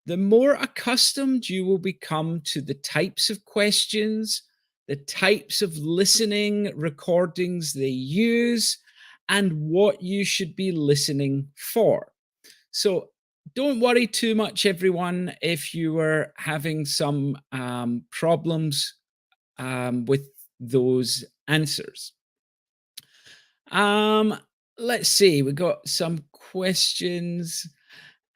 the more accustomed you will become to the types of questions, the types of listening recordings they use, and what you should be listening for. So don't worry too much, everyone, if you were having some problems with those answers. Let's see, we got some questions.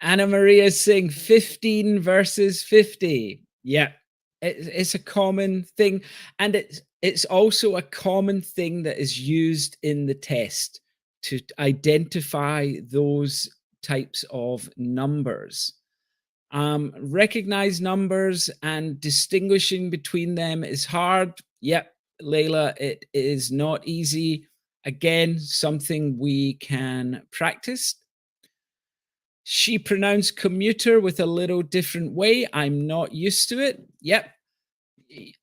Anna Maria is saying 15 versus 50. Yeah, it's a common thing. And it's also a common thing that is used in the test to identify those types of numbers. Recognize numbers and distinguishing between them is hard. Yep, Layla, it is not easy. Again, something we can practice. She pronounced commuter with a little different way. I'm not used to it. Yep.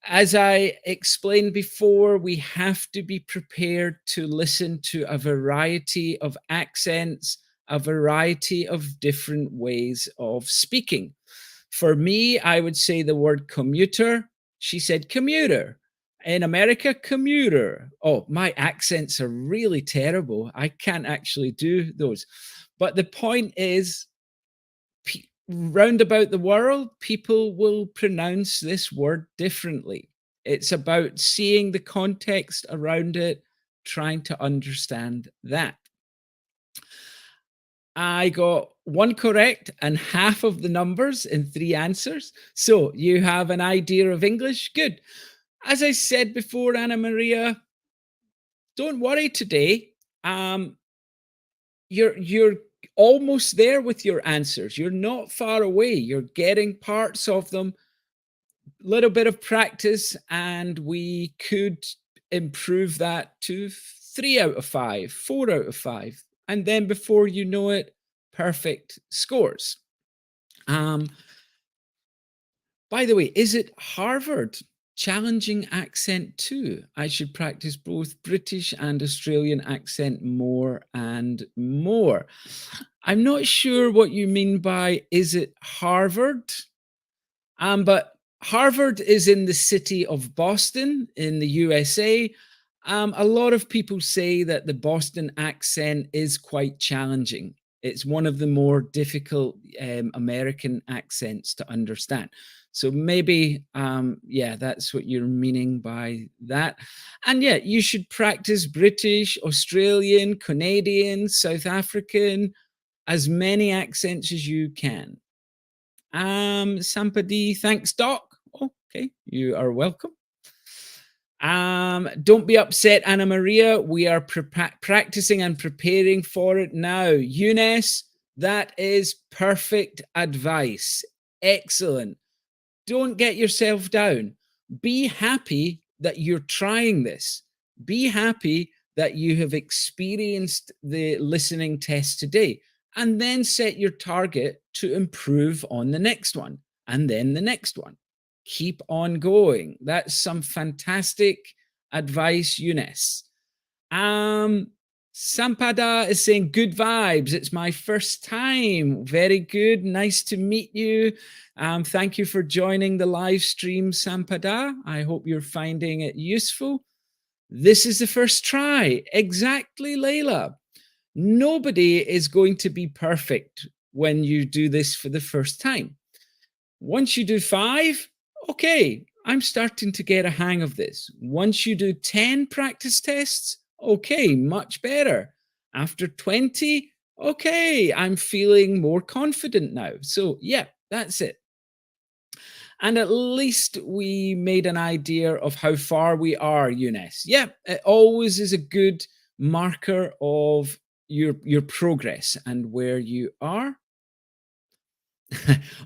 As I explained before, we have to be prepared to listen to a variety of accents, a variety of different ways of speaking. For me, I would say the word commuter. She said commuter. In America, commuter. Oh, my accents are really terrible. I can't actually do those. But the point is, round about the world, people will pronounce this word differently. It's about seeing the context around it, trying to understand that. I got one correct and half of the numbers in 3 answers. So you have an idea of English. Good. As I said before, Anna Maria, don't worry today. You're almost there with your answers. You're not far away. You're getting parts of them. Little bit of practice, and we could improve that to 3 out of 5, 4 out of 5. And then before you know it, perfect scores. By the way, is it Harvard? Challenging accent too. I should practice both British and Australian accent more and more. I'm not sure what you mean by is it Harvard? But Harvard is in the city of Boston in the USA. A lot of people say that the Boston accent is quite challenging. It's one of the more difficult American accents to understand. So maybe, yeah, that's what you're meaning by that. And yeah, you should practice British, Australian, Canadian, South African, as many accents as you can. Sampadi, thanks, Doc. Okay, you are welcome. Don't be upset, Anna Maria. We are practicing and preparing for it now. Eunice, that is perfect advice. Excellent. Don't get yourself down. Be happy that you're trying this. Be happy that you have experienced the listening test today, and then set your target to improve on the next one and then the next one. Keep on going. That's some fantastic advice, Eunice. Sampada is saying good vibes. It's my first time. Very good. Nice to meet you. Thank you for joining the live stream, Sampada. I hope you're finding it useful. This is the first try. Exactly, Layla. Nobody is going to be perfect when you do this for the first time. Once you do 5, okay, I'm starting to get a hang of this. Once you do 10 practice tests, okay, much better. After 20, okay, I'm feeling more confident now. So yeah, that's it. And at least we made an idea of how far we are, Eunice. Yeah, it always is a good marker of your progress and where you are.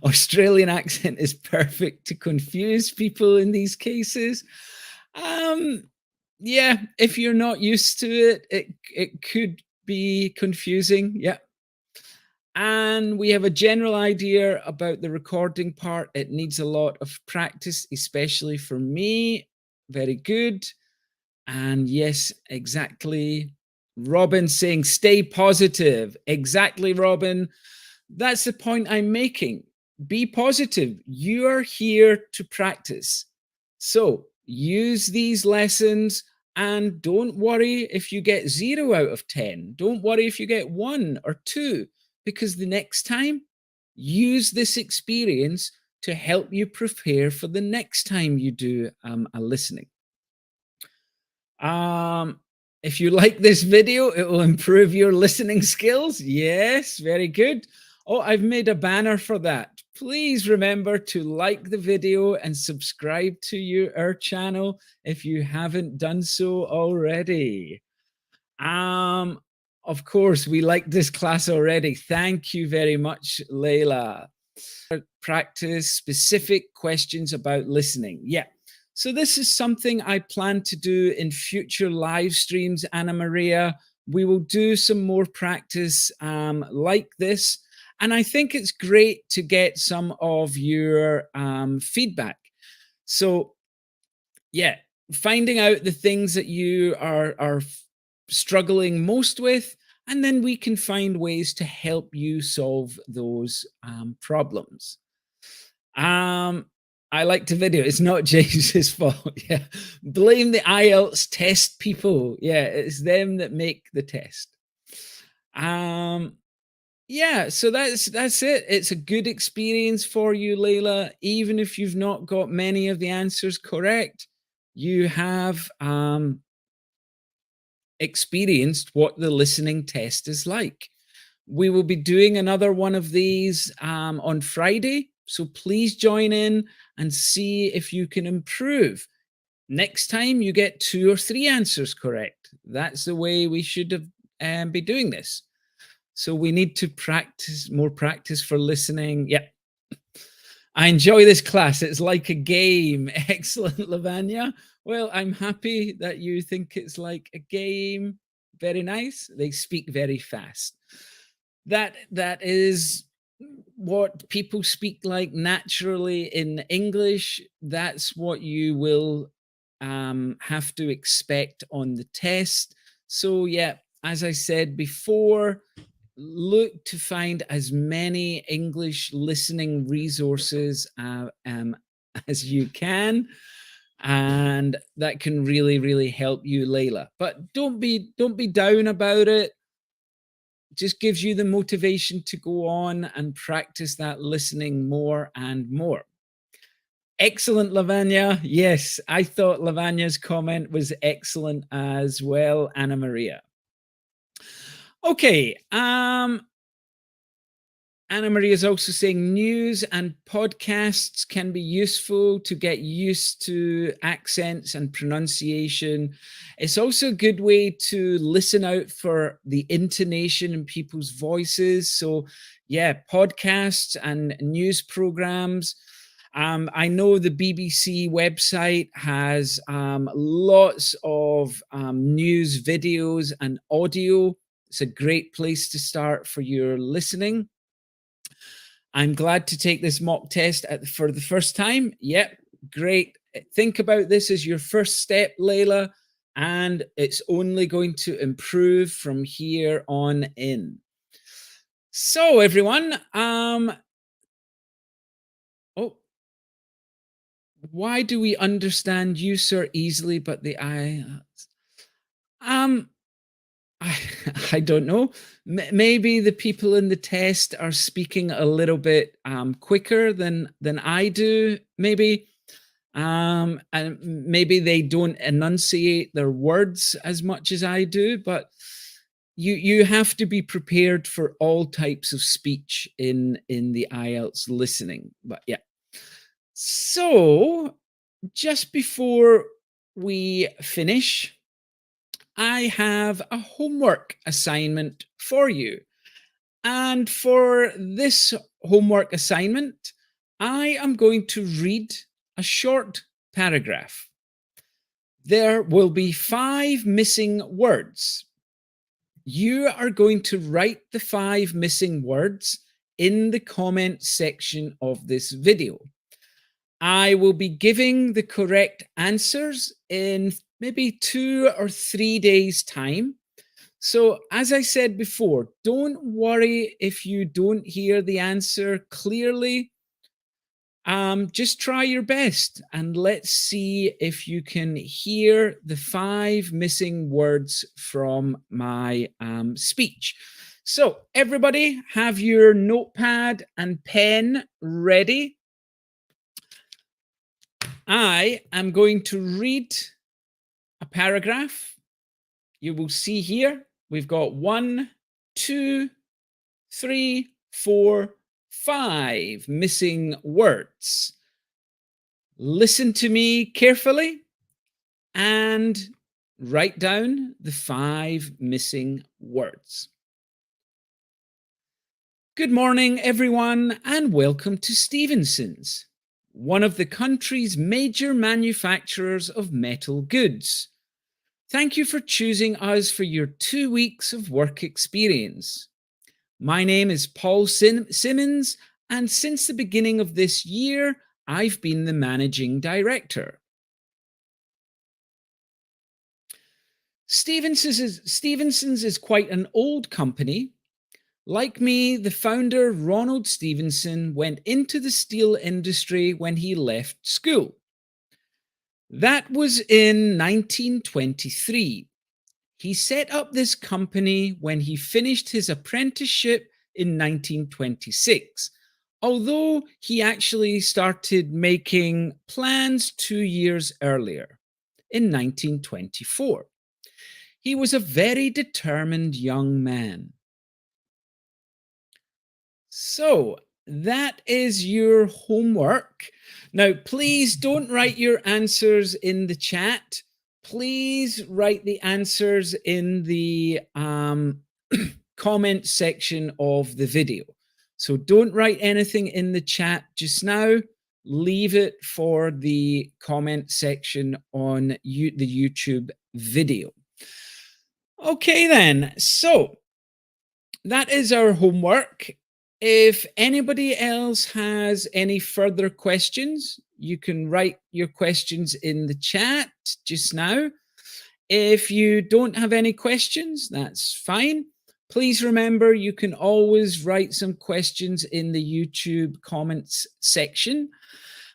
Australian accent is perfect to confuse people in these cases. Yeah, if you're not used to it, it could be confusing. Yeah. And we have a general idea about the recording part. It needs a lot of practice, especially for me. Very good. And yes, exactly. Robin saying, stay positive. Exactly, Robin. That's the point I'm making. Be positive. You are here to practice. So use these lessons and don't worry if you get 0 out of 10. Don't worry if you get 1 or 2, because the next time, use this experience to help you prepare for the next time you do a listening. If you like this video, it will improve your listening skills. Yes, very good. Oh, I've made a banner for that. Please remember to like the video and subscribe to our channel if you haven't done so already. Of course, we like this class already. Thank you very much, Layla. Practice specific questions about listening. Yeah. So this is something I plan to do in future live streams, Anna Maria. We will do some more practice like this. And I think it's great to get some of your feedback. So yeah, finding out the things that you are struggling most with, and then we can find ways to help you solve those problems. I liked the video. It's not James's fault. Yeah. Blame the Ielts test people. Yeah, it's them that make the test. Yeah, so that's it. It's a good experience for you, Layla. Even if you've not got many of the answers correct, you have experienced what the listening test is like. We will be doing another one of these on Friday. So please join in and see if you can improve. Next time you get 2 or 3 answers correct. That's the way we should have be doing this. So we need to practice, more practice for listening. Yeah. I enjoy this class. It's like a game. Excellent, Lavanya. Well, I'm happy that you think it's like a game. Very nice. They speak very fast. That is what people speak like naturally in English. That's what you will have to expect on the test. So yeah, as I said before, look to find as many English listening resources as you can, and that can really help you, Layla. But don't be down about it. Just gives you the motivation to go on and practice that listening more and more. Excellent, Lavanya. Yes, I thought Lavanya's comment was excellent as well, Anna Maria. Okay, Anna Maria is also saying news and podcasts can be useful to get used to accents and pronunciation. It's also a good way to listen out for the intonation in people's voices. So, yeah, podcasts and news programs. I know the BBC website has lots of news videos and audio. It's a great place to start for your listening. I'm glad to take this mock test for the first time. Yep, great. Think about this as your first step, Layla, and it's only going to improve from here on in. So, everyone, why do we understand you, sir, easily, but the I don't know. Maybe the people in the test are speaking a little bit quicker than I do. Maybe, and maybe they don't enunciate their words as much as I do. But you have to be prepared for all types of speech in the IELTS listening. But yeah. So just before we finish, I have a homework assignment for you. And for this homework assignment, I am going to read a short paragraph. There will be 5 missing words. You are going to write the 5 missing words in the comment section of this video. I will be giving the correct answers in maybe 2 or 3 days' time. So, as I said before, don't worry if you don't hear the answer clearly. Just try your best and let's see if you can hear the 5 missing words from my speech. So, everybody, have your notepad and pen ready. I am going to read a paragraph. You will see here, we've got 1, 2, 3, 4, 5 missing words. Listen to me carefully and write down the 5 missing words. Good morning, everyone, and welcome to Stevenson's, one of the country's major manufacturers of metal goods. Thank you for choosing us for your 2 weeks of work experience. My name is Paul Simmons, and since the beginning of this year, I've been the managing director. Stevenson's is quite an old company. Like me, the founder, Ronald Stevenson, went into the steel industry when he left school. That was in 1923. He set up this company when he finished his apprenticeship in 1926, although he actually started making plans 2 years earlier, in 1924. He was a very determined young man. So that is your homework. Now, please don't write your answers in the chat. Please write the answers in the comment section of the video. So don't write anything in the chat just now. Leave it for the comment section on the YouTube video. Okay, then. So that is our homework. If anybody else has any further questions, you can write your questions in the chat just now. If you don't have any questions, that's fine. Please remember you can always write some questions in the YouTube comments section.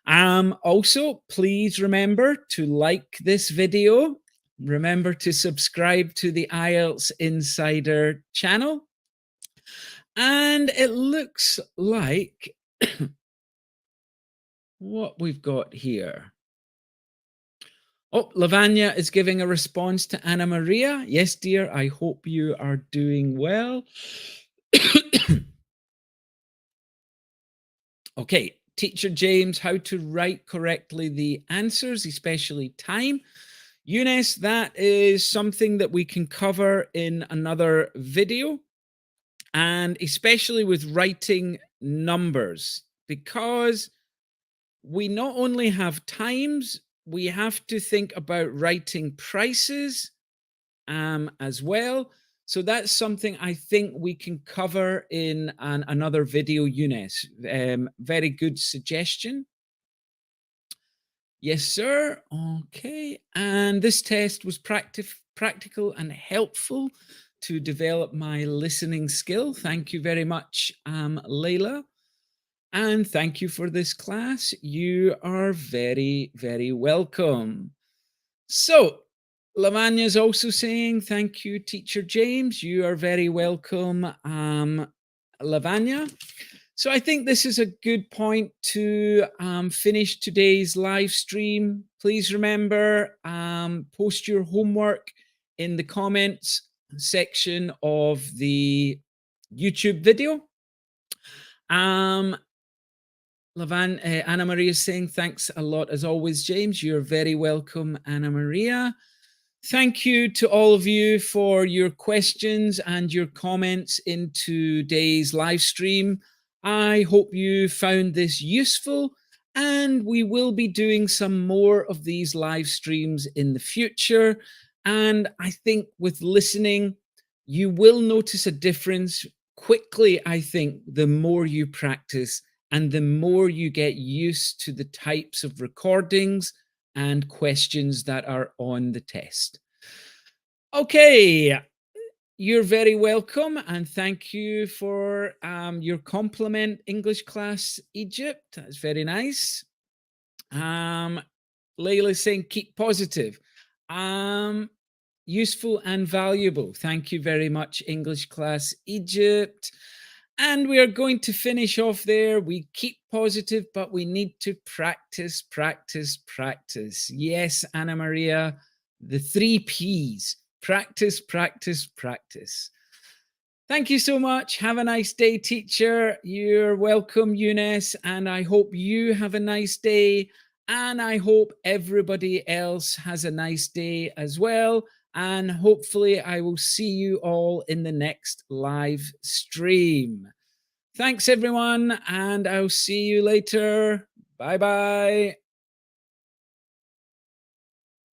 Also, please remember to like this video. Remember to subscribe to the IELTS Insider channel. And it looks like what we've got here. Oh, Lavanya is giving a response to Anna Maria. Yes, dear, I hope you are doing well. Okay, Teacher James, how to write correctly the answers, especially time. Eunice, that is something that we can cover in another video, and especially with writing numbers, because we not only have times, we have to think about writing prices as well. So that's something I think we can cover in another video, Eunice. Very good suggestion. Yes, sir. Okay. And this test was practical and helpful to develop my listening skill. Thank you very much, Layla. And thank you for this class. You are very, very welcome. So, Lavanya is also saying, thank you, Teacher James. You are very welcome, Lavanya. So I think this is a good point to finish today's live stream. Please remember, post your homework in the comments section of the YouTube video. Anna Maria is saying, thanks a lot as always, James. You're very welcome, Anna Maria. Thank you to all of you for your questions and your comments in today's live stream. I hope you found this useful, and we will be doing some more of these live streams in the future. And I think with listening, you will notice a difference quickly, I think, the more you practice and the more you get used to the types of recordings and questions that are on the test. Okay, you're very welcome, and thank you for your compliment, English class Egypt. That's very nice. Layla saying keep positive. Useful and valuable. Thank you very much, English class Egypt. And we are going to finish off there. We keep positive, but we need to practice, practice, practice. Yes, Anna Maria, the 3 Ps. Practice, practice, practice. Thank you so much. Have a nice day, teacher. You're welcome, Eunice. And I hope you have a nice day. And I hope everybody else has a nice day as well. And hopefully I will see you all in the next live stream. Thanks, everyone, and I'll see you later. Bye-bye.